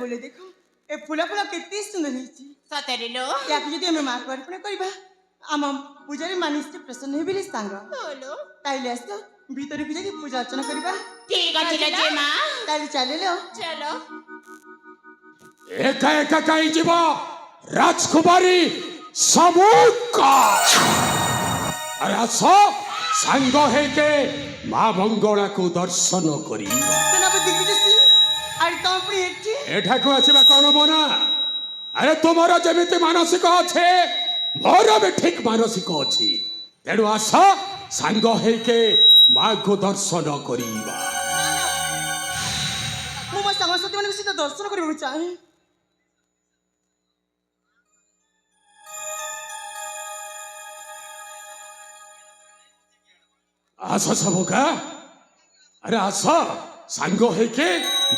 बोले देखो ए फुला फुला केते सुंदर हिची सतरे लो याक जदि हम मार्क अर्पण करबा आम पूजारी मानिस प्रसन्न हेबिले सांग बोलो ताइले आस भीतर को जाके पूजा अर्चना करबा ठीक अछि लो जे मां ताइले चले लो चलो एका एका कहीं जीवा राजकुमारी समुका अरे आसो सांग है के माँ मंगला को दर्शन करी सेनापति दिग्विजय सिंह अरे तुम अपनी एठी एठा को आसीबा कोन मना अरे तुमरो जेमिति मानसिक अछि मोर भी ठीक मानसिक अछि तेणु आस सांग है के माँ को दर्शन करीबा मु मो समस्त मन सीधा दर्शन करबो चाहे आस सबका अरे आस सांग है के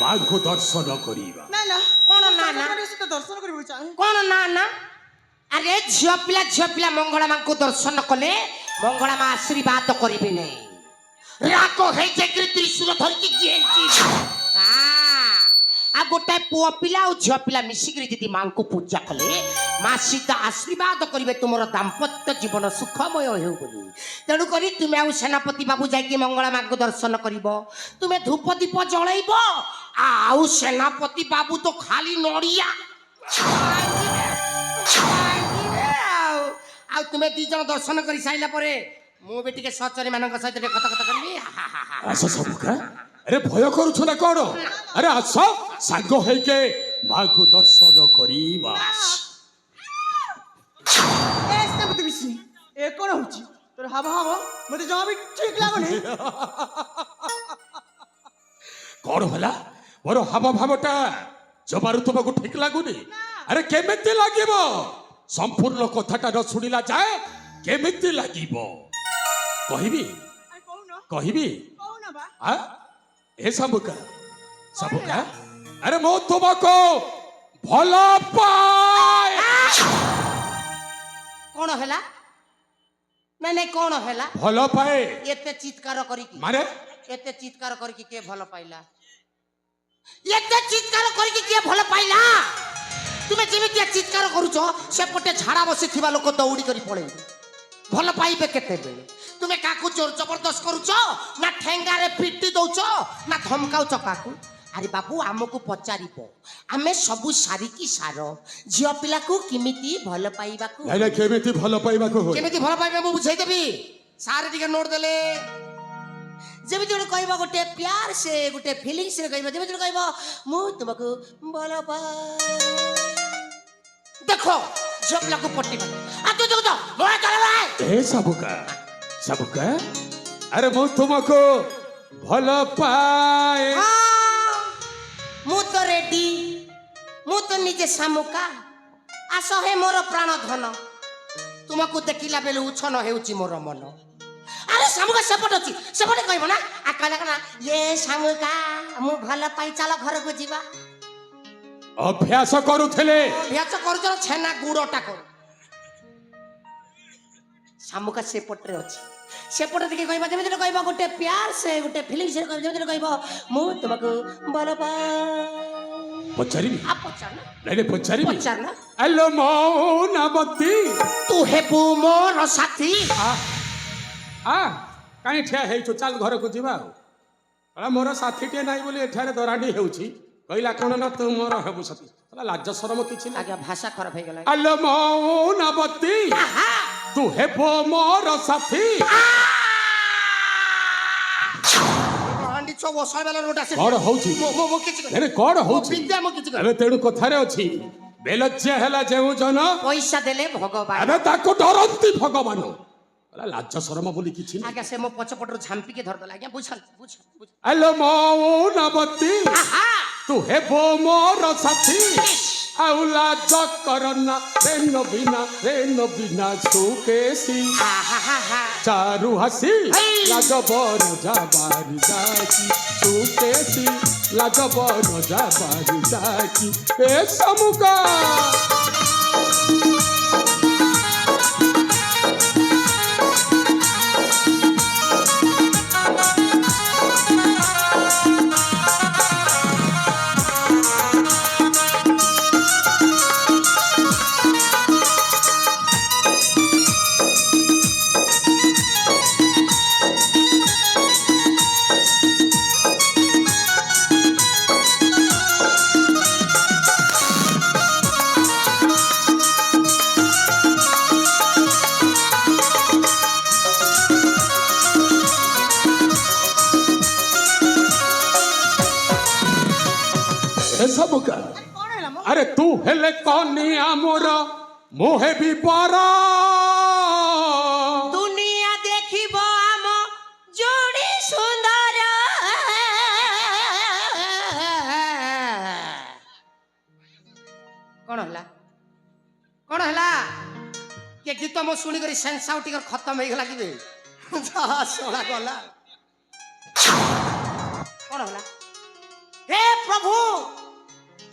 माँ को दर्शन करीबा ना ना कोन ना ना सीधा दर्शन करबो चाहे कोन ना ना अरे झियो पिला मंगला मां को दर्शन कले मंगला मां आशीर्वाद करिबे नै राको हे जे त्रिशूल धरकी जेंजी आ गोटे पुओ पिला और झियो पिला मिसिकरी जदि मां को पूजा कले मां सीधा आशीर्वाद करिबे तुमर दाम्पत्य जीवन सुखमय हेउ बोली तेणु करी तुमे आ सेनापति बाबू जाई कि मंगला मां को दर्शन करिवो तुमे धूप दीप जळैबो आ सेनापति बाबू तो खाली नड़िया आ तुमे दी जन दर्शन करी साइला परे मु भी टिके सचरी मानक सहित कथा कथा करबी आस सबका अरे भय करू ना कौन अरे आस सांग है के माँ को दर्शन करीबा ए सेनापति बिसी ए कोन होची तोर हाव हाव मते जमा भी ठीक लागोनी कौन होला मोर हाव भावटा जबारु तुमको ठीक लागुनी अरे केमिति लागिबो संपूर्ण कथाटा न सुनिला जाए केमिति लागिबो कहिबी अरे कहू कहिबी ना बा आ ए सबका अरे मो तुमको भला पाए कोन हैला नहीं कोन हैला भला पाए एते चित्कार करी की माने एते चित्कार करी की के भलो पाइला एते चित्कार करी की के भलो पाइला तुमे जेमिति चित्कार करूछो सेपटे झाड़ा बसी थिबा लोक दौड़ी करी पळे भलो पाइबे केते बेले तुमे काकू जोर जबरदस्त करूछो ना ठेंगा रे पिट्टी दउछो ना धमकाउछो काकू अरे बाबू आमको पचारिबो आमे सबु सारी की सारो झियो पिला को किमिति भलो पाइबा को नहीं केमिति भला पाइबा को केमिति भलो पाइबा मु बुझाई देबी सारे टिके नोट देले जेमिति गोटे कहबो गोटे प्यार से गोटे फीलिंग से कहबो जेमिति कहबो मु तुमको भलो पाइ देखो झियो पिला को पट्टी आ तू देखो तो मोय कर भाई ए सबका अरे मो तुमको भला पाए मु तो रेडी मु तो निजे सामुका आस हे मोर प्राण धन तुमको देखिला बेले उछन हेउची मोर मन अरे सामुका सेपट अछि सेपट कहबो ना आ कहला कना ये सामुका मु भला पाई चल घर को जीवा अभ्यास करूथले भ्याच करू छेना गुड़टा कर सामुका सेपट रे अछि सेपट देखि कहबा जेमिति कहबा गोटे प्यार से गोटे फीलिंग से कहबा जेमिति कहबा मु तुमको भला पाई पचारिबी आ पचार नहीं पचारिबी पचार ना हेलो मौनावती तू हेबू मोर साथी आ काई ठिया हे छु चल घर को जीवा अला मोर साथी टे नाही बोली एठारे दराडी हेउछि कहिला कोन न तू मोर हेबु साथी अला लाज शरम किछि ना आगे भाषा खराब हो गला हेलो मौनावती तू हेबो मोर साथी हांडी छो वसाय वाला रोटा से कौन होउछि मो किछि अरे कौन होउछि विद्या मो किछि अरे तेणु कथारे अछि बेलज्या हेला जेउ जन पैसा देले भगवान अरे ताको डरंती भगवान अला लाज शरम बोली किछि ना आगे से मो पछपटर झांपी के धर दला आगे बुझल हेलो मौनावती तू हेबो मोर साथी आउला जकरना रेन बिना सुकेसी चारु हसी लाजबर जाबारी जाकी सुकेसी लाजबर जाबारी जाकी ए समुका सब का ଆରେ କଣ ହେଲା ମ अरे तू हेले कनिया मोर मोहे भी पारा ଦୁନିଆ ଦେଖିବ ଆମ ଯୋଡ଼ି ସୁନ୍ଦର କଣ ହେଲା କଣ ହେଲା କେ ଗୀତ ମୁଁ ଶୁଣିକରି ସେନ୍ସ ଆଉ ଟିକେ ଖତମ ହେଇଗଲା କିବେ ଯାହା ଶୁଣା ଗଲା କଣ ହେଲା हे प्रभु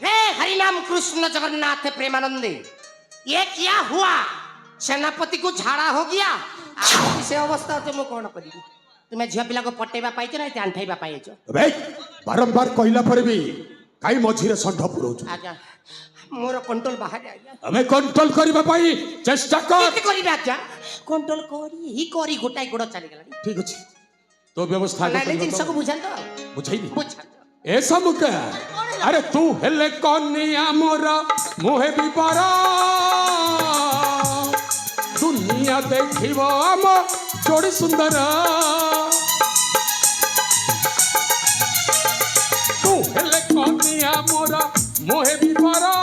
हे हरिनाम कृष्ण जगन्नाथ प्रेमानंदे ये क्या हुआ सेनापति को झाड़ा हो गया आज से अवस्था तो मैं कौन करी तुम्हें झिया पिला को पटेबा पाइछ ना आंठाइबा पाइछ बे बारंबार कहला पर भी काई मझिरे षंढ पुरौछु आज्ञा मोर कंट्रोल बाहर आज्ञा हमें कंट्रोल करबा पाई चेष्टा कर केते करिबे आज्ञा कंट्रोल करी ही करी गोटाई गोड़ चली गलानी ठीक अछि तो व्यवस्था ना ले जिंस को बुझान तो बुझाइनी बुझान ऐसा मुका अरे तू हेले कनिया मोर मोहे भी पारा दुनिया देखिबो हम जोड़ी सुंदर तू हेले कनिया मोर मोहे भी पारा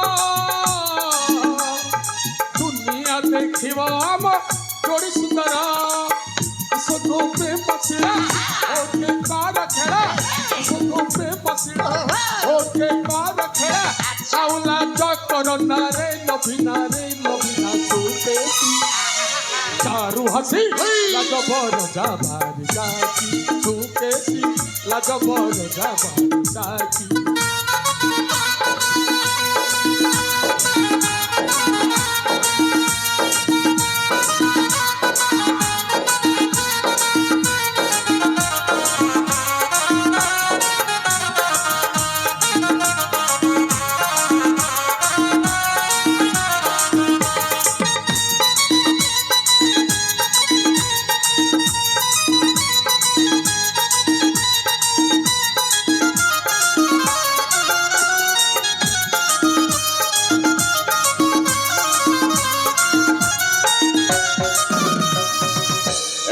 दुनिया देखिबो हम जोड़ी सुंदर असो प्रेम पछिला ओके कारा खेला असो प्रेम पछिला ओके कारा खेला साउला चक्कर नारे नबिना सुतेसी चारू हसी लगबर जाबार जाकी सुकेसी लगबर जाबार जाकी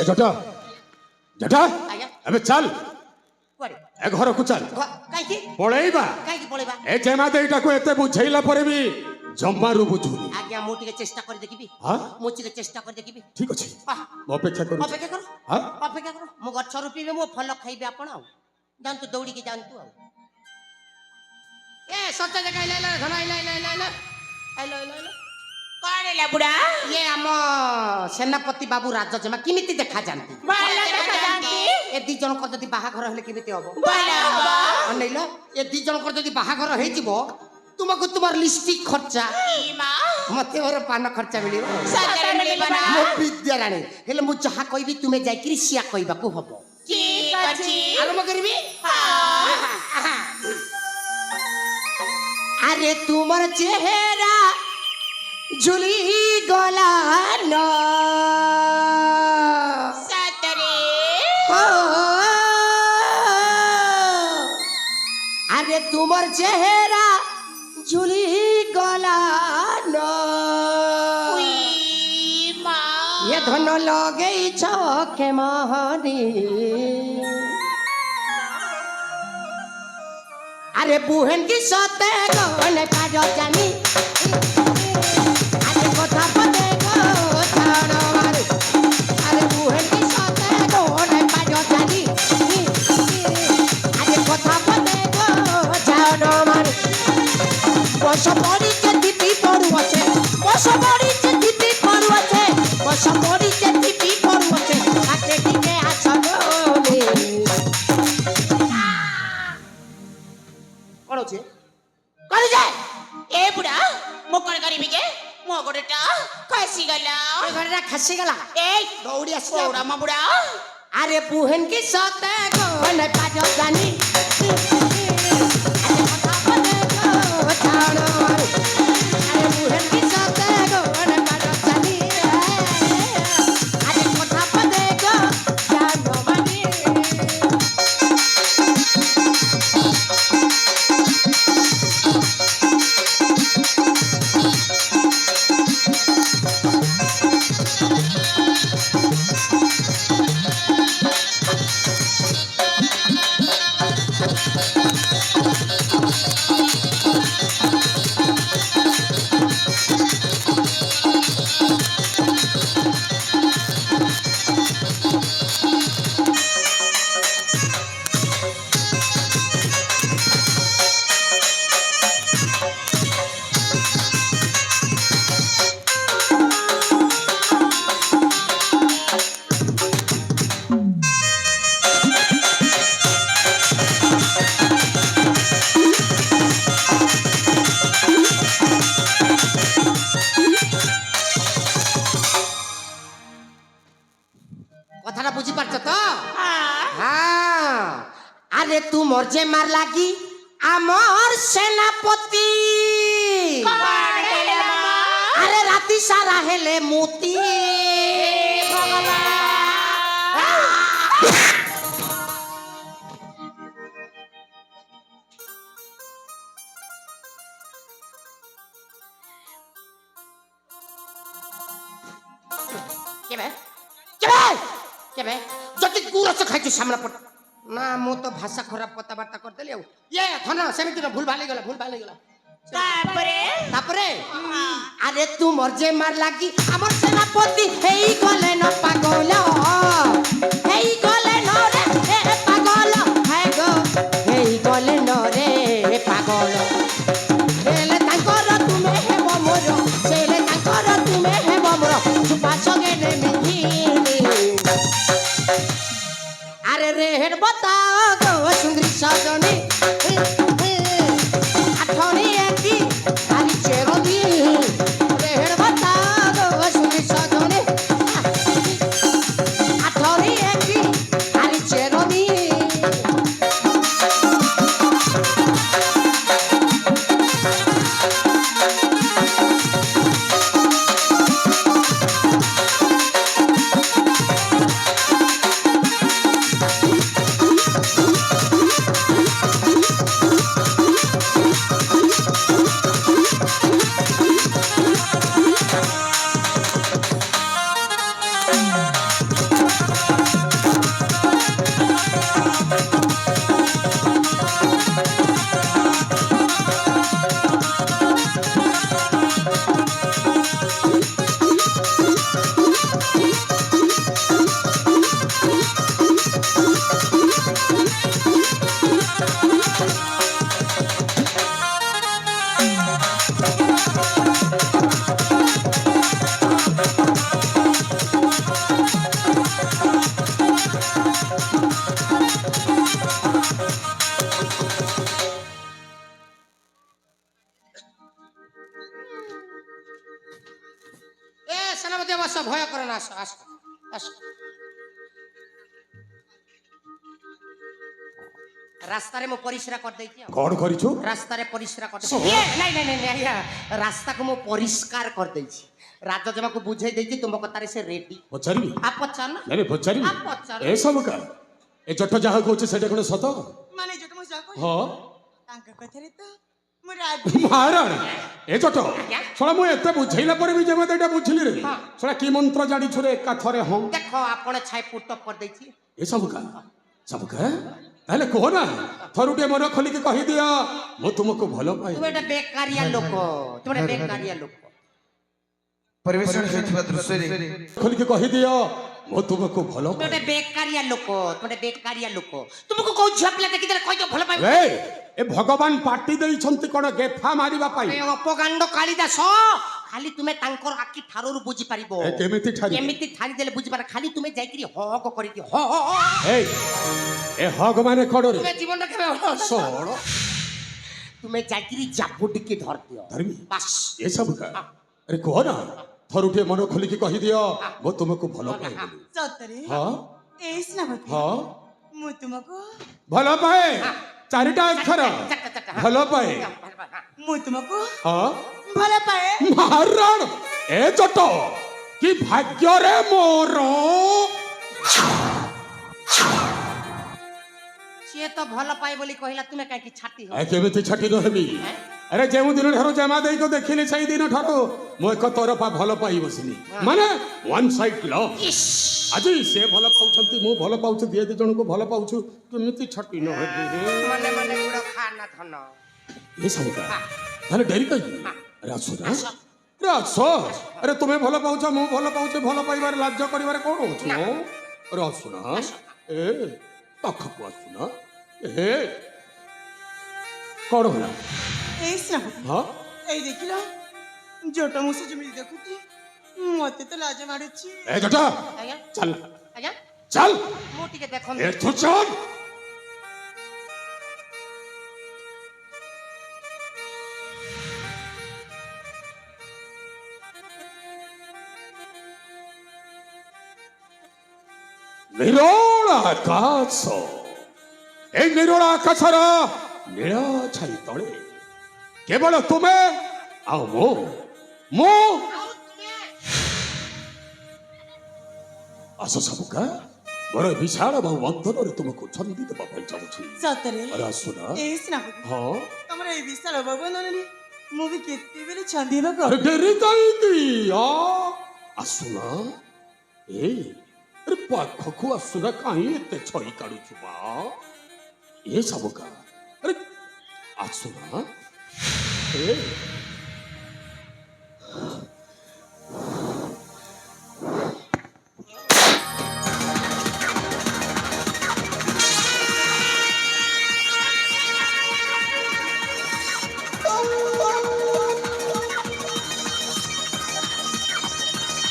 जटा जटा आज्ञा अबे चल कुआरे ए घर को चल काई की पळेइबा काई की पळेबा ए जेमा देइटा को एते बुझैला परे भी जम्मारु बुझुनी आज्ञा मो टिके चेष्टा कर देखिबी हां मो टिके चेष्टा कर देखिबी ठीक अछि आह, अपेक्षा करू अपेक्षा करो हां अपेक्षा करो मो गछ रुपीबे मो फल खाइबे आपण आ जानतु दौड़ी के जानतु आ ए सच्चा जगह ले ले धन ले कौन है बुढ़ा ये आम सेनापति बाबू राजजमा किमिति देखा जानती बाला देखा जानती ए दी जन को जदी बाहाघर हेले किमिति हबो बाला हबो अनैलो ए दी जन को जदी बाहाघर हे जिवो तुमको तुमार लिपस्टिक खर्चा ईमा मते मोर पान खर्चा मिलिबो सतरे मिलिबो ना मो विद्या रानी हेले मु जहा कहबी तुमे जाई क्रि सिया कहबा को हबो ठीक अछि आरंभ करबी हां अरे तुमर चेहरा झुली गला न सतरे अरे तुमर चेहरा झुली गला न ईमा ये धन लगे छके महानी अरे बुहन की सते गने काजो जानी अरे कथा पते गो छाड़ो मारे अरे बुहन की सते गने काजो जानी अरे कथा पते गो छाड़ो मारे बस पड़ी के दीदी पड़ू আছে बस पड़ी के दीदी पड़ू আছে बस पड़ी के दीदी पड़ू আছে आके दिके आछने कोन আছে कर जाए ए बुढ़ा मो कोन करिबी के मो गोडेटा खसी गला ए घररा खसी गला ए दौड़ी आसी ओरा मा बुढ़ा अरे बुहन की सते गने काजो जानी अरे कथा पते गो छाड़ो मारे अरे बुहन की सते गने काजो जानी अरे कथा पते गो छाड़ो मारे কথাটা বুঝি পারছো তো? হ্যাঁ হ্যাঁ। আরে তুমর যে মার লাগি আমার সেনাপতি, কবার হেলে মা আরে রাতি সারা হেলে মতি। কেবে কেবে কেবে যদি গুরস খাইছো সামনে পড় না, মু তো ভাষা খরাপ কথাবার্তা করতেলি ଆଉ ইয়ে ধন সেମିତି না, ভুল ভাল ହେଇଗଲା, ভুল ভাল ହେଇଗଲା। তারপরে তারপরে আরে তুমর যে মার লাগি আমার সেনাপতি হেই গলে ন পাগল, হেই গলে ন রে হে পাগল, হ্যাঁ গো হেই গলে ন রে পাগল। হেলে তাঙ্কর তুমে হেব মোর, সেলে তাঙ্কর তুমে হেব মোর, চুপা সঙ্গে নেমে গিলি। আরে রে হেড বতা গো সুন্দরী সজনী, আঠনি একটি খালি চেরদি। রে হেড বতা গো সুন্দরী সজনী, আঠনি একটি খালি চেরদি। এ সেনাপতি বস, ভয় করে না, আসো আসো আসো। রাস্তারে মু পরিষ্কার କରିଦେଇଛି ଆଉ। କଣ କରିଛୁ? ରାସ୍ତାରେ ପରିଷ୍କାର କରିଦେଇଛି। ଶୁଣ। ନାଇଁ ନାଇଁ ନାଇଁ ଆଜ୍ଞା, ରାସ୍ତାକୁ ମୁଁ ପରିଷ୍କାର କରିଦେଇଛି। ରାଜଜମାକୁ ବୁଝେଇ ଦେଇଛି ତୁମ କଥାରେ ସେ ରେଡି। ପଚାରିବି? ପଚାର ନା। ନାଇଁ ପଚାରିବି? ପଚାର। ଏସବୁ କା ଏ ଜଟ ଯାହା କହୁଛି ସେଇଟା କଣ ସତ? ମାନେ ଯୋଉଟା ମୁଁ ଯାହା କହିଲି ହଁ ତାଙ୍କ କଥାରେ ତ ମୁଁ ରାଜି। ମହାରାଣୀ ଏ ଜଟ ଆଜ୍ଞା। ଶୁଣ, ମୁଁ ଏତେ ବୁଝେଇଲା ପରେ ବି ଯେମିତି ଏଇଟା ବୁଝିଲି ରେ, ହଁ। ଶୁଣ କି ମନ୍ତ୍ର ଜାଣିଛୁ ରେ ଏକାଥରେ? ହଁ ଦେଖ ଆପଣ ଛାଇ ପୁଟ କରିଦେଇଛି। ଏସବୁ କା ସବୁ କା ତାହେଲେ କୁହ ନା, ଥରୁଟିଏ ମନ ଖୋଲିକି କହିଦିଅ, ମୁଁ ତୁମକୁ ଭଲ ପାଏ। ତୁମେ ଗୋଟେ ବେକାରିଆ ଲୋକ, ତୁମେ ଗୋଟେ ବେକାରିଆ ଲୋକ। ପରିବେଷଣ ହେଉଥିବା ଦୃଶ୍ୟରେ ଖୋଲିକି କହିଦିଅ, ମୁଁ ତୁମକୁ ଭଲ ତୁମେ ପାଏ। ଗୋଟେ ବେକାରିଆ ଲୋକ, ତୁମେ ଗୋଟେ ବେକାରିଆ ଲୋକ। ତୁମକୁ କୋଉ ଝିଅ ପିଲା ଦେଖିଦେଲେ କହିଦିଅ ଭଲ ପାଇବ। ରେ ଏ ଭଗବାନ ପାଟି ଦେଇଛନ୍ତି କଣ ଗେଫା ମାରିବା ପାଇଁ? ଏ ଅପକାଣ୍ଡ କାଳିଦାସ, ଖାଲି ତୁମେ ତାଙ୍କର ଆଖି ଠାରରୁ ବୁଝିପାରିବ। ଏ କେମିତି ଠାରି? କେମିତି ଠାରିଦେଲେ ବୁଝିପାର, ଖାଲି ତୁମେ ଯାଇକିରି ହକ କରିଦିଅ। ଏଇ ଏ ହଗ ମାନେ କଣ ରେ? ତୁମେ ଜୀବନ କେବେ ଶୁଣ ତୁମେ ଯାଇକିରି ଜାବୁଡ଼ିକି ଧରିଦିଅ ଧରିବି ବାସ୍। ଏସବୁ କା ଆରେ କୁହ ନା, ଥରୁଟିଏ ମନ ଖୋଲିକି କହିଦିଅ, ମୁଁ ତୁମକୁ ଭଲ ପାଏ ବୋଲି। ସତରେ ହଁ ଏଇ ସେନାପତି ହଁ ମୁଁ ତୁମକୁ ଭଲ ପାଏ, ଚାରିଟା ଅକ୍ଷର, ଭଲ ପାଏ। ମୁଁ ତୁମକୁ ହଁ ଭଲ ପାଏ। ମହାରାଣ ଏ ଜଟ କି ଭାଗ୍ୟରେ ମୋର। ସିଏ ତ ଭଲ ପାଏ ବୋଲି କହିଲା, ତୁମେ କାହିଁକି ଛାଟି ଏ କେମିତି ଛାଟି ରହିବି? ଆରେ ଯେଉଁ ଦିନ ଠାରୁ ଜମା ଦେଇକୁ ଦେଖିଲି ସେଇ ଦିନ ଠାରୁ ମୁଁ ଏକ ତରଫା ଭଲ ପାଇ ବସିଲି, ମାନେ ୱାନ୍ ସାଇଡ୍ ଲଭ୍। ଆଜି ସେ ଭଲ ପାଉଛନ୍ତି, ମୁଁ ଭଲ ପାଉଛି, ଦି ଜଣଙ୍କୁ ଭଲ ପାଉଛୁ, କେମିତି ଛାଟି ନ ହେବି ରେ? ମନେ ମନେ ଗୁଡ଼ ଖା ନା ଧନ। ଏ ସବୁ କା ତାହେଲେ ଡେରି କାହିଁକି? ଆରେ ଆସ ନା, ଆରେ ଆସ। ଆରେ ତୁମେ ଭଲ ପାଉଛ, ମୁଁ ଭଲ ପାଉଛି, ଭଲ ପାଇବାରେ ଲାଜ କରିବାରେ କଣ ଅଛି? ମ ଆରେ ଆସ ନା, ଏ ପାଖକୁ ଆସ ନା। ଏ କଣ ହେଲା? ଏଇ ସେନାପତି ହଁ ଏଇ ଦେଖିଲ ଜୋଟ ମୁଁ ସେ ଯେମିତି ଦେଖୁଛି, ମତେ ତ ଲାଜ ମାଡୁଛି। ଏ ଜଟା ଆଜ୍ଞା ଚାଲ ଆଜ୍ଞା, ଚାଲ ମୁଁ ଟିକେ ଦେଖନ୍ତୁ। ଏଠୁ ଚାଲ। ନିରୋଳ ଆକାଶ এই ନିରୋଳ ଆକାଶର ନୀଳ ଛାଇ ତଳେ କେବଳ ତୁମେ ଆଉ ମୁଁ ଆସ ସବୁକା ମୋର ଏ ବିଶାଳ ବହୁ ବନ୍ଧନରେ ତୁମକୁ ଛନ୍ଦି ଦେବା ପାଇଁ ଚାହୁଁଛି ସତରେ ଆରେ ଆସୁନା ଏ ସେନାପତି ହଁ ତମର ଏଇ ବିଶାଳ ଭବନରେ ମୁଁ ବି କେତେବେଳେ ଛନ୍ଦିବାକୁ ଆରେ ଡେରି କାହିଁକି ଆସୁନା ଏ ଆରେ ପାଖକୁ ଆସୁନା କାହିଁ ଏତେ ଛଇ କାଢୁଛୁ ମା ଏ ସବୁକା ଆରେ ଆସୁନା ଏ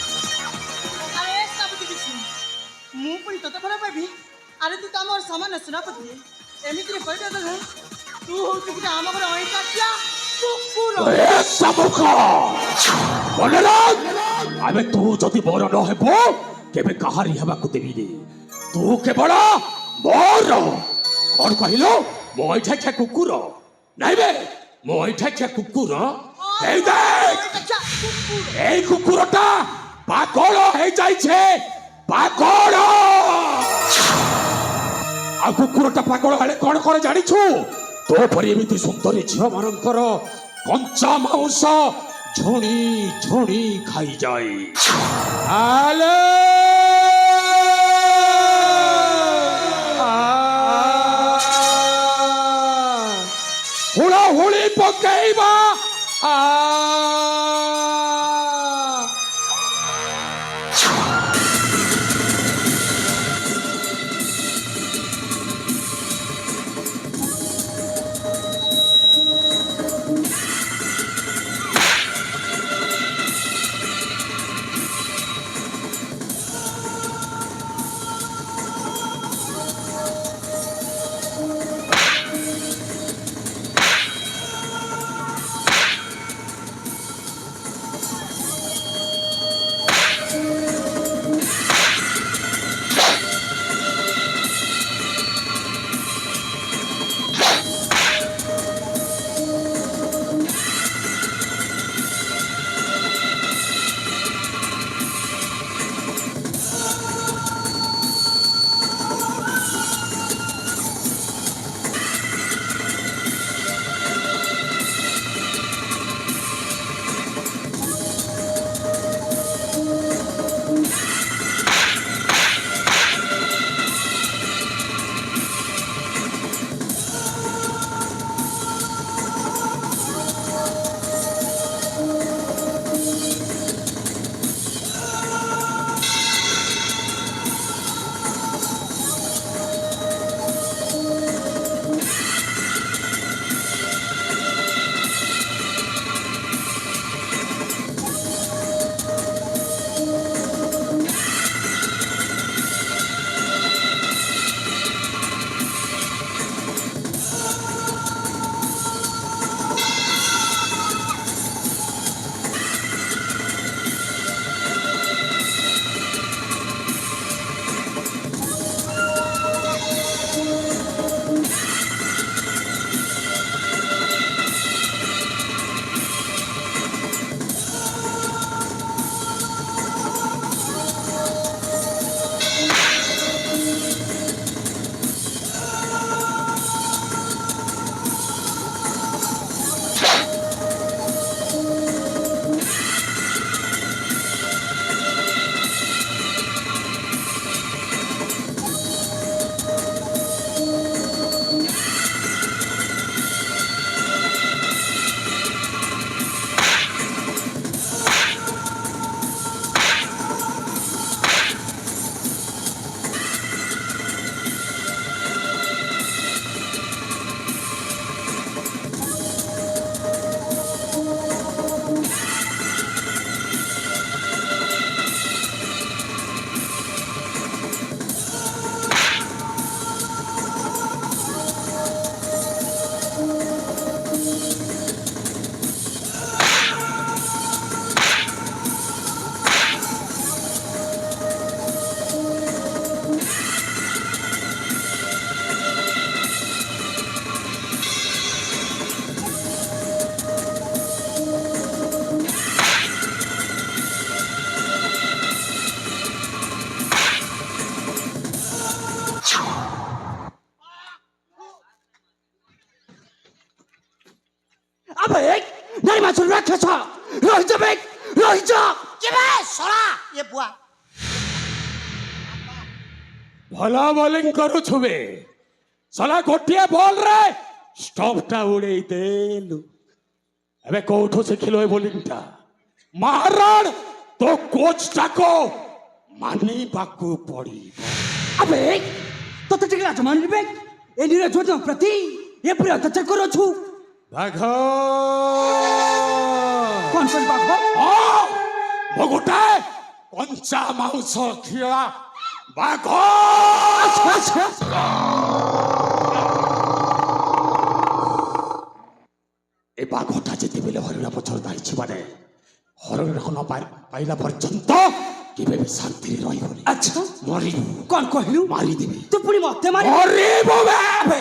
ଆରେ ସେନାପତି କିଛି ମୁଁ ପୁଣି ତତେ ଭଲ ପାଇବି ଆରେ ତୁ ତ ଆମର ସମାନ ସେନାପତି ଏମିତିରେ କହିବା କଥା ତୁ ହଉଛୁ ଗୋଟେ ଆମ ଘର ଅଇଁକାଟିଆ କୁକୁର ଏ ସବୁକା ମନେ ରଖ ଆମେ ତୁ ଯଦି ମୋର ନ ହେବ କେବେ କାହାରି ହେବାକୁ ଦେବିନି ତୁ କେବଳ ମୋର କଣ କହିଲୁ ମୋ ଏଇଠାଖିଆ କୁକୁର ନାଇଁ ବେ ମୋ ଏଇଠାଖିଆ କୁକୁର এই দেখ ଅଇଁକାଟିଆ କୁକୁର এই কুকুরটা পাগল হয়ে যাইছে পাগল আর কুকুরটা পাগল হলে কোন করে জানিছু তো পরি এমিতি সুন্দরী ঝিও মানଙ୍କର কঞ্চা মাংস ঝুড়ি ঝুড়ি খাই যায় আলে হুড়া হুড়ি পকাইবা আবে নারী মাছুর রাক্ষস রহিযাবে রহিযা কেবে সরা ଏ ବୁଆ ଭଲ ବୋଲିଂ କରୁଛୁ ବେ ସଲା ଗୋଟିଏ ବଲରେ ଷ୍ଟମ୍ପଟା ଉଡେଇ ଦେଲୁ ଏବେ କୋଉଠୁ ଶିଖିଲୁ ଏ ବୋଲିଂଟା ମହାରଣ ତୋ କୋଚଟାକୁ ମାନିବାକୁ ପଡିବ আবে তোতে ঠিক লাজ মানবে এ নিরজোদ প্রতি এ প্রিয় অত্যাচার করছু ବାଘ কোন কোন বাঘ ମୁଁ ଗୋଟେ କଞ୍ଚା ମାଉଁସ ଖିଆ ବାଘ ଏ ବାଘଟା ଯେତେବେଳେ ହରିଣ ପଛରେ ଧାଇଛି ମାନେ ହରିଣକୁ ନ ପାଇଲା ପର୍ଯ୍ୟନ୍ତ କେବେ ବି ଶାନ୍ତିରେ ରହିବନି আচ্ছা ମରିବୁ কোন কহিলু ମାରିଦେବି তুই পুরি মতে মারি ମରିବୁ ବେ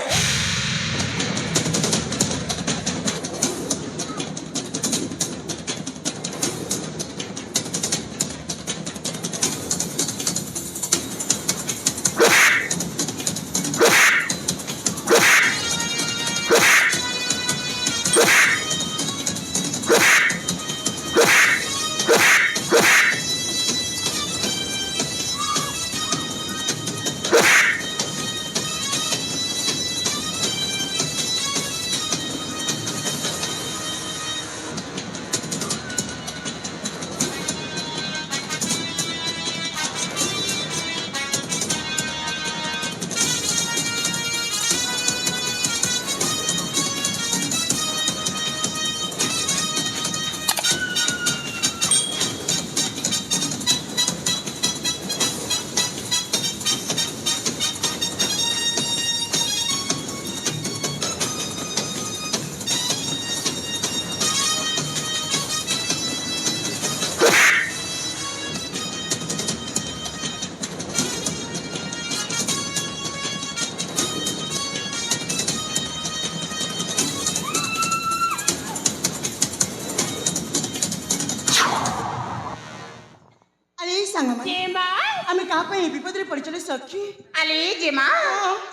ଆରେ ଏଇ ସାଙ୍ଗମାନେ ଯେମା ଆମେ କାହା ପାଇଁ ଏ ବିପଦରେ ପଡ଼ିଚଲେ ସଖୀ ଆଲେ ଯେମା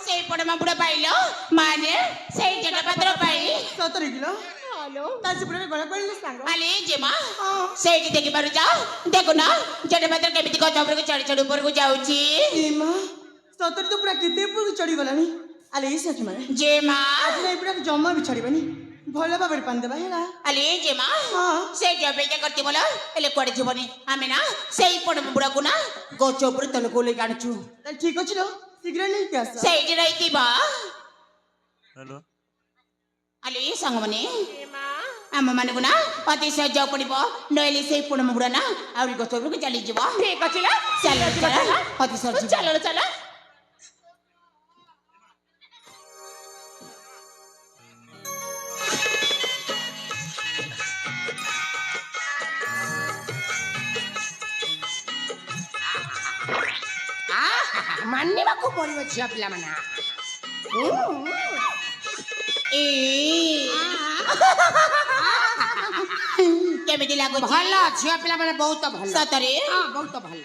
ସେଇ ପଟେ ମାପୁଡା ପାଇଲ ମାନେ ସେଇ ଜଟପାତ୍ର ପାଇ ସତରେ କିଲୋ ହ୍ୟାଲୋ ତା ସେପଟେ ଗଳା ପଡ଼ିଲେ ସାଙ୍ଗ ଆଲେ ଯେମା ସେଇଠି ଦେଖି ପାରୁଛ ଦେଖୁନ ଜଟପାତ୍ର କେମିତି ଗଛ ଉପରକୁ ଚଢି ଚଢି ଉପରକୁ ଯାଉଛି ଏ ମା ସତରେ ତ ପୁରା କେତେ ଉପରକୁ ଚଢ଼ିଗଲାଣି ଆଲେ ଏଇ ସଖୀ ମାନେ ଯେମା ଆଜି ନା ଏପଟେ ଜମା ବି ଛାଡ଼ିବାନି ଭଲ ଭାବରେ ପାଣି ଦେବା ହେଲା ଆଲେ ଯେମା ହଁ ସେଇଠି ଅପେକ୍ଷା କରିଛି ବୋଲ ହେଲେ କୁଆଡେ ଯିବନି ଆମେ ନା ସେଇ ପଟେ ମାପୁଡାକୁ ନା ଗଛ ଉପରେ ତଳକୁ ଓହ୍ଲେଇକି ଆଣୁଛୁ ତାହେଲେ ଠିକ ଅଛି ଲୋ ଶୀଘ୍ର ନେଇକି ଆସ ସେଇଠି ରହିଥିବ ଆଲେ ସାଙ୍ଗମାନେ ଆମ ମାନଙ୍କୁ ନା ଅତି ସହଜ ପଡିବ ନହେଲେ ସେଇ ପୁଣ ମୁଗୁଡା ନା ଆହୁରି ଗଛ ଉପରକୁ ଚାଲିଯିବ ଠିକ ଅଛି ଚାଲ ଚାଲ ଅତି ସହଜ ଚାଲ ଚାଲ ମାନିବାକୁ ପଡିବ ଝିଅ ପିଲାମାନେ କେମିତି ଲାଗୁଛି ଭଲ ଝିଅ ପିଲାମାନେ ବହୁତ ଭଲ ସତରେ ହଁ ବହୁତ ଭଲ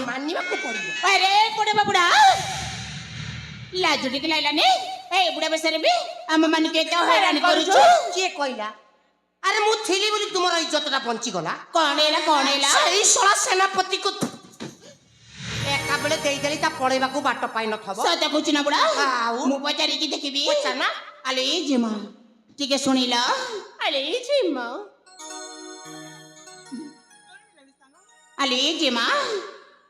ମାନିବାକୁ ପଡିବ ଆରେ ପଡେ ବାବୁଡା ଲାଜ ଟିକେ ଲାଗିଲାନି ଏଇ ବୁଢା ବେଶରେ ବି ଆମ ମାନଙ୍କୁ ଏତେ ହଇରାଣ କରୁଛୁ କିଏ କହିଲା ଆରେ ମୁଁ ଥିଲି ବୋଲି ତୁମର ଇଜ୍ଜତଟା ବଞ୍ଚିଗଲା କଣ ହେଲା ସେଇ ଶଳା ସେନାପତିକୁ ଏକା ବେଳେ ଦେଇଦେଲି ତା ପଳେଇବାକୁ ବାଟ ପାଇ ନଥବ ସତ କହୁଛୁ ନା ବୁଢା ଆଉ? ମୁଁ ପଚାରିକି ଦେଖିବି ପଚାର। ଆଲେ ଜିମା ଟିକେ ଶୁଣିଲ ଆଲେ ଜିମା ଆଲେ ଜିମା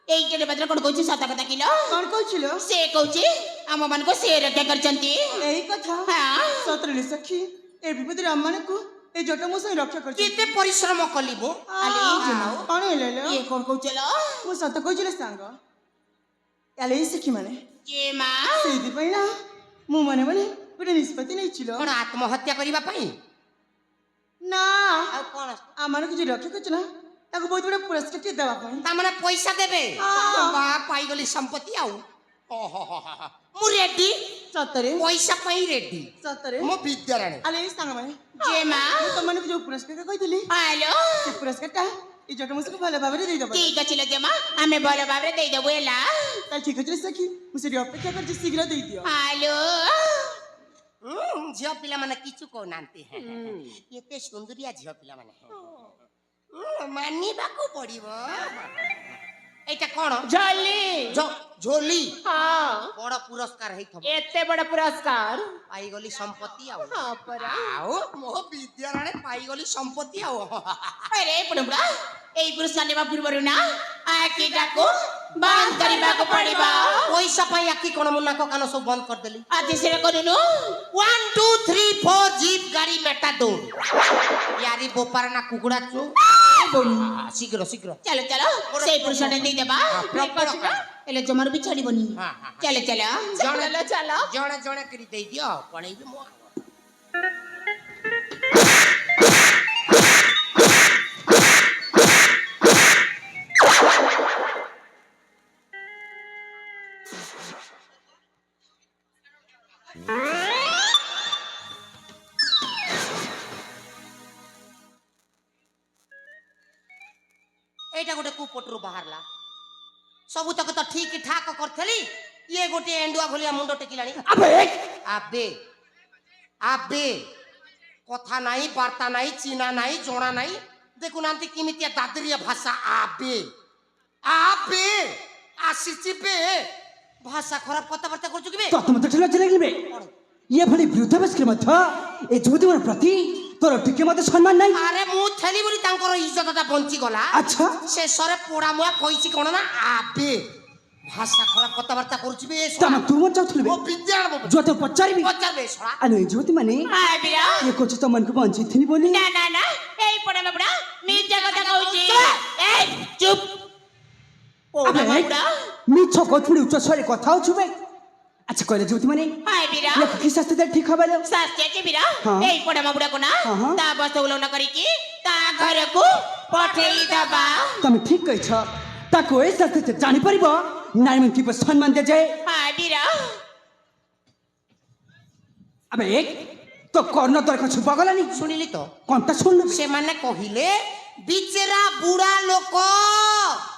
ଏଇ ଜଟପାତ୍ର କଣ କହୁଛି ସତ କଥା କିଲୋ କଣ କହୁଥିଲ ସେ କହୁଛି ଆମ ମାନଙ୍କୁ ସେ ରକ୍ଷା କରିଛନ୍ତି ଏଇ କଥା ହଁ ସତରେ ସଖୀ ଏ ବିପଦରେ ଆମମାନଙ୍କୁ ଏ ଜଟ ମୋ ସାଙ୍ଗେ ରକ୍ଷା କରିଛି କେତେ ପରିଶ୍ରମ କଲି ମୁଁ ଆଲେ ଜିମା କଣ ହେଲା ଲୋ ଇଏ କଣ କହୁଛଲ ମୁଁ ସତ କହୁଥିଲି ସାଙ୍ଗ ଆଲେ ଏଇ ସଖୀ ମାନେ ଜିମା ସେଇଥିପାଇଁ ନା ମୁଁ ମନେ ମନେ ଗୋଟେ ନିଷ୍ପତ୍ତି ନେଇছিল କଣ ଆତ୍ମହତ୍ୟା କରିବା ପାଇଁ ନା ଆଉ କଣ ଆମମାନଙ୍କୁ ଯିଏ ରକ୍ଷା କରିଛି ନା ତାକୁ ବହୁତ ବଡ଼ ପୁରସ୍କାର ଦେବା ପାଇଁ ତାମାନେ ପଇସା ଦେବେ ବା ପାଇଗଲି ସମ୍ପତ୍ତି ଆଉ ମୁଁ ରେଡି ସତରେ ପଇସା ପାଇଁ ରେଡି ସତରେ ମୋ ବିଦ୍ୟାରାଣୀ ଆଲେ ଏଇ ସାଙ୍ଗମାନେ ଜିମା ମୁଁ ତମମାନଙ୍କୁ ଯୋଉ ପୁରସ୍କାର କହିଥିଲି ହ୍ୟାଲୋ ସେ ପୁରସ୍କାରଟା এই ଝିଅଟା ମୋ ସହିତ ଭଲ ଭାବରେ ଦେଇଦେବ ଠିକ ଅଛି ଲୋ ଜମା ଆମେ ଭଲ ଭାବରେ ଦେଇଦେବୁ ହେଲା ତାହେଲେ ଠିକ ଅଛି ସଖୀ ମୁଁ ସେଠି ଅପେକ୍ଷା କରିଛି ଶୀଘ୍ର ଦେଇଦିଅ ହାଲୋ ଝିଅ ପିଲାମାନେ କିଛି କହୁନାହାନ୍ତି ଏତେ ସୁନ୍ଦରିଆ ଝିଅ ପିଲାମାନେ ମାନିବାକୁ ପଡିବ এইটা কোন ঝলি ঝোলি হ্যাঁ বড় পুরস্কার হইথব এতে বড় পুরস্কার পাইগলি সম্পত্তি আও হ্যাঁ পরা আও মো বিদ্যালয়ে পাইগলি সম্পত্তি আও আরে পুনমরা এই পুরস্কার নেবা পূର୍ବରୁ না আকিটাକୁ বন্ধ କରିବାକୁ ପଡିବ পয়সা পাই আকি কোন মুনাক কান সব বন্ধ করে দেলি আদি সেটা করুনু 1 2 3 4 জিপ গাড়ি মেটা দো ইয়ারি বোপার না কুকুড়া চু শীঘ্র শীঘ্র চলো চলো সেই পুরস্কারটা দিয়ে দেবা প্রবল এলে জমার বি ছাড়িবনি হ্যাঁ হ্যাঁ চলো চলো চলো চলো জଣେ ଜଣେ କରି ଦେଇ ଦିଅ ପଣେଇବି ମୁଁ এইটা গোটে কুপটରୁ ବାହାରିଲା ସବୁତକ ତ ଠିକ ଠାକ କରିଥିଲି ଇଏ ଗୋଟିଏ ଏଣ୍ଡୁଆ ଭଳିଆ ମୁଣ୍ଡ ଟେକିଲାଣି আবে ଆବେ ଆବେ କଥା ନାହିଁ ବାର୍ତ୍ତା ନାହିଁ ଚିହ୍ନା ନାହିଁ ଜଣା ନାହିଁ ଦେଖୁନାହାନ୍ତି କେମିତିଆ ଦାଦରିଆ ଭାଷା ଆବେ ଆବେ ଆସିଛି ବେ ଭାଷା ଖରାପ କଥାବାର୍ତ୍ତା କରୁଛୁ କି ବେ তত মতো ঠেলা চলে গেলবে ইয়ে ভলি বৃদ্ধ বয়স্কের মধ্য এই যুবতীমার প্রতি তোর টিকে মতো সম্মান নাই আরে ମୁଁ ଥେଲି ବୋଲି ତାଙ୍କର ଇଜ୍ଜତଟା ବଞ୍ଚିଗଲା আচ্ছা ଶେଷରେ ପୋଡ଼ା ମୁଆ କହିଛି କଣ ନା ଆବେ ଭାଷା ଖରାପ କଥାବାର୍ତ୍ତା କରୁଛି ବେ তামা তু মন চাউথিল ମୋ ବିଦ୍ୟାଳୟ যত পচারিবি ପଚାରବେ ଶଳା আলো এই যুবতী মানে হাই বিরা ইয়ে করছে তো মনকে বঞ্চিথিনি বলি না না না এই পড়া বুড়া মিথ্যা কথা কইছি এই চুপ আবে পড়া বুড়া মিছ কথুনি উচ্চ স্বরে কথা হচ্ছুবে আচ্ছা কইলে যুবতী মানে হাই বিরা লোক কি শাস্তি দেয় ঠিক হবে লো শাস্তি আছে বিরা হ্যাঁ। এই পড়া বুড়াକୁ না হ্যাঁ। তা বস্ত উলন করিকি তা ঘরକୁ পঠেই দবা তুমি ঠিক কইছ তাকে এই শাস্তি জানি পারিব নারী মান কিপ সম্মান দে যায় হাই বিরা আবে এক তো কর্ণ তোর কাছে পাগলানি ଶୁଣିଲି ତ কোনটা শুনলু ସେମାନେ କହିଲେ ବିଚରା ବୁଢା ଲୋକ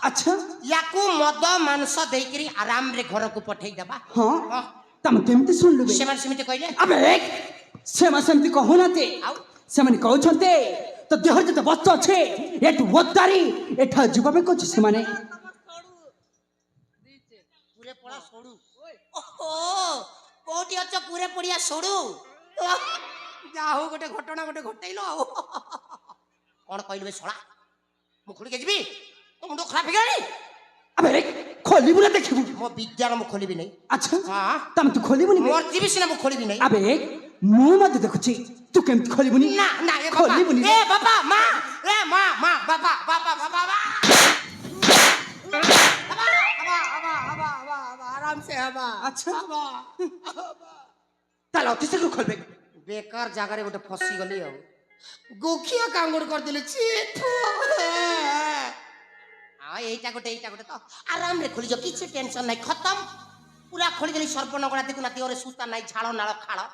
আচ্ছা ୟାକୁ ମଦ ମାଂସ ଦେଇକିରି ଆରାମରେ ଘରକୁ ପଠେଇଦବା হ্যাঁ তুমি কেমতি শুনলু ସେମାନେ ସେମିତି କହିଲେ আবে এক সেমা সেমতি কহুনাতে ଆଉ ସେମାନେ କହୁଛନ୍ତି ତ ଦେହରେ ଯେତେ ବସ୍ତ ଅଛି ଏଠୁ ଓତାରି ଏଠା ଯିବା ପାଇଁ କହୁଛି ସେମାନେ ପୁରେ ପଡା ସୋଡୁ ଓହୋ କୋଉଠି ଅଛ ପୁରେ ପଡିଆ ସୋଡୁ ଯାହା ହଉ ଗୋଟେ ଘଟଣା ଗୋଟେ ଘଟେଇଲ ଆଉ କଣ କହିଲୁ ବେ ଶଳା ମୁଁ ଖୋଲିକେ ଯିବି ତୋ ମୁଣ୍ଡ ଖରାପ ହେଇଗଲାଣି আবে ଖୋଲିବୁ ନା ଦେଖିବୁ ମୋ ବିଦ୍ୟାର ମୁଁ ଖୋଲିବି ନାହିଁ ଆଚ୍ଛା ହଁ ତମେ ତୁ ଖୋଲିବୁନି ବେ? ମୋର ଯିବି ସିନା ମୁଁ ଖୋଲିବି ନାହିଁ আবে ମୁଁ ମଧ୍ୟ ଦେଖୁଛି ତୁ କେମିତି ଖୋଲିବୁନି ନା ନା ଏ ବାବା ଖୋଲିବୁନି ଏ ବାବା ମା ଏ ମା ମା ବାବା ବାବା ବାବା आराम से हवा আচ্ছা हवा তাহলে অতি শীঘ্র ଖୋଲবে बेकार জায়গায় গোটে ফসি গলি আর গোখিয়া কাঙ্গুড় করদিলে ছি এইটা গোটে তো আরাম রে খুলি যাও কিছু টেনশন নাই খতম পুরা খোলি দেলি সর্বনগড়া দেখু না দেহরে সুতা নাই ঝাড় নাড় খাড়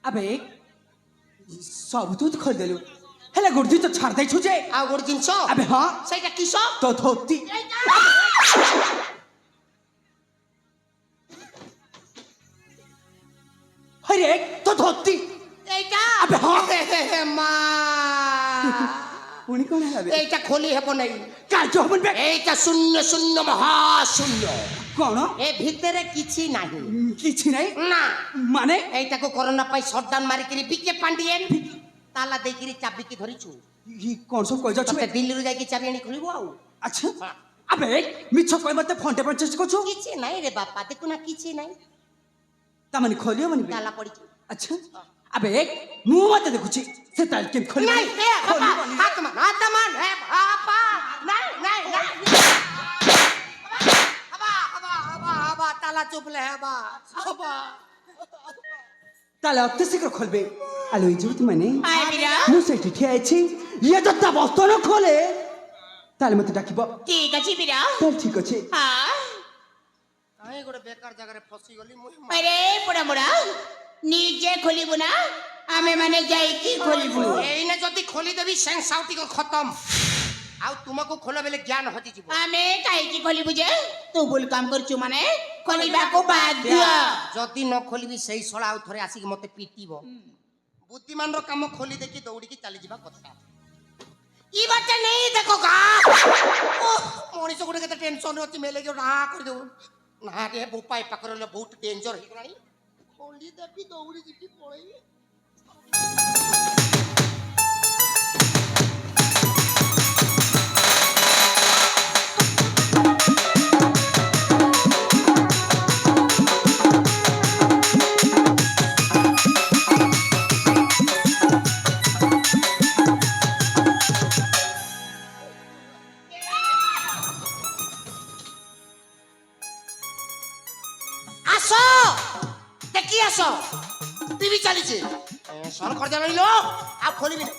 আবে ସବୁ ତୁ ଖୋଲିଦେଲୁ ହେଲେ ଗୋଟେ ଜିନିଷ ଛାଡ଼ି ଦେଇଛୁ ଯେ ଆଉ ଗୋଟେ ଜିନିଷ ଆବେ ହଁ ସେଇଟା କିସ ତୋ ଧୋତି ହଇରେ ତୋ ଧୋତି এইটা আবে হ্যাঁ। মা ପୁଣି କ'ଣ ହେଲା ବେ এইটা খোলি ହେବ নাই କାର୍ଯ୍ୟ ହବନି ବେ এইটা শূন্য শূন্য মহাশূন্য କ'ଣ এ ভিতরে କିଛି ନାହିଁ କିଛି ନାହିଁ না ମାନେ এইটাକୁ করোনা পাই শটডাউন মারিকিরি বিকে পান্ডিয়েন তালা ଦେଇକିରି ଚାବିକି ଧରିଛୁ କ'ଣ ସବୁ କହିଯାଉଛୁ ତତେ ଦିଲ୍ଲୀରୁ ଯାଇକି ଚାବି ଆଣି ଖୋଲିବୁ ଆଉ ଆଚ୍ଛା ଆବେ ମିଛ କହି ମତେ ଫୋନ୍ ପାଇଁ ଚେଷ୍ଟା କରୁଛୁ କିଛି ନାହିଁ ରେ ବାପା ଦେଖୁନା କିଛି ନାହିଁ ତାମାନେ ଖୋଲି ହବନି ବେ ତାଲା ପଡ଼ିଛି ଆଚ୍ଛା ଆବେ ମୁଁ ମତେ ଦେଖୁଛି ସେ ତାହେଲେ କେମିତି ଖୋଲିବ ନାଇଁ ଏ ବାପା ହାତ ମାନ ଏ ବାପା ନାଇଁ ନାଇଁ ନାଇଁ ହବା ତାଲା ଚୁପଲେ ହବା ତାହେଲେ ଅତି ଶୀଘ୍ର ଖୋଲବେ ଆଲୋ ଏଇ ଯୋଉ ମାନେ হাই বিরা ମୁଁ ସେଇଠି ଠିଆ ହେଇଛି ଇଏ ଯଦି ତା ବସ୍ତ ନ ଖୋଲେ ତାହେଲେ ମତେ ଡାକିବ ঠিক আছে বিরা ତାହେଲେ ଠିକ ଅଛି হ্যাঁ କାହିଁ ଗୋଟେ ବେକାର ଜାଗାରେ ଫସିଗଲି ମୁଁ ଆରେ ପଡା ପଡା ନିଜେ ଖୋଲିବୁ ନା ଆମେ ମାନେ ଯାଇକି ଖୋଲିବୁ ଏଇନେ ଯଦି ଖୋଲିଦେବି ସେନ୍ସ ଆଉ ଟିକେ ଖତମ ଆଉ ତୁମକୁ ଖୋଲ ବେଲେ ଜ୍ଞାନ ହଜିଯିବ ଆମେ କାହିଁକି ଖୋଲିବୁ ଯେ ତୁ ଭୁଲ କାମ କରୁଛୁ ମାନେ ଖୋଲିବାକୁ ବାଧ୍ୟ ଯଦି ନ ଖୋଲିବି ସେଇ ଶଳା ଆଉ ଥରେ ଆସିକି ମତେ ପିଟିବ ବୁଦ୍ଧିମାନର କାମ ଖୋଲି ଦେଖି ଦୌଡ଼ିକି ଚାଲିଯିବା କଥା ଇ ବାଟେ ନେଇ ଦେଖ ଗା ମଣିଷ ଗୋଟେ କେତେ ଟେନସନ ଅଛି ମେଲେ ଯୋଉ ନା କରିଦେଉ ନା ରେ ବୋପା ଏ ପାଖରେ ବହୁତ ଡେଞ୍ଜର ହେଇଗଲାଣି ଖୋଲି ଦେବି ଦୌଡ଼ି ଯିବି ପଳେଇବି আস দেখি আস টিভি চালিছে সর খরচা রইল আর খোলিবি না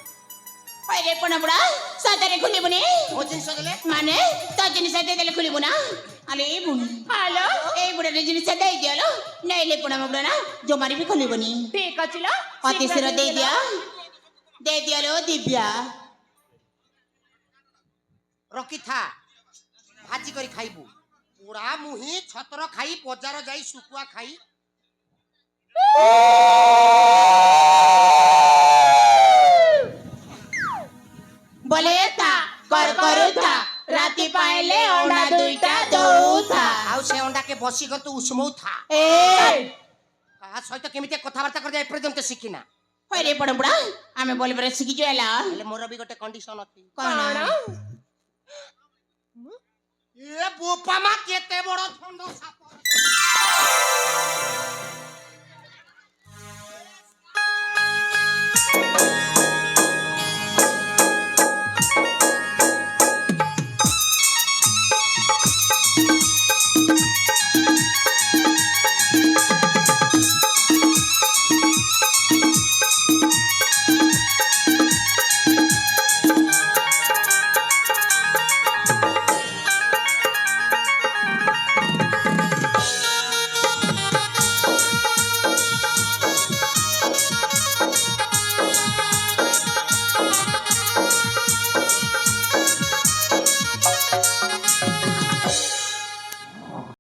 আরে পড়া পড়া সাদারে খুলিবু নি ମୋ ଜିନିଷ ଦେଲେ মানে তো জিনিস দেলে খুলিবু না আরে বুনি হ্যালো এই বুড়ারে জিনিস দেই দিয়ালো নাইলে পড়া মগড়া না জমারি বি খুলিবনি ঠিক আছে লো অতি সির দেই দিয়ালো দিব্যা ରଖିଥା ଭାଜି କରି ଖାଇବୁ ପୋଡ଼ା ମୁହିଁ ଛତର ଖାଇ ବଜାର ଯାଇ ଶୁଖୁଆ ଖାଇ বলে তা কর করুতা রাতি পাইলে অন্ডা দুইটা দউতা ଆଉ ସେ ଅଣ୍ଡାକେ ବସି କରି ତୁ ଉଷ୍ମଉଥା এ କାହା ସହିତ କେମିତି କଥାବାର୍ତ୍ତା କରି ଏପର୍ଯ୍ୟନ୍ତ ଶିଖିନା আরে পড়া পড়া আমি বলিবারে শিখি যাইলা ହେଲେ ମୋର ବି ଗୋଟେ କଣ୍ଡିସନ ଅଛି কোন ଏ ବୋପା ମା କେତେ ବଡ ଥଣ୍ଡ ସାପ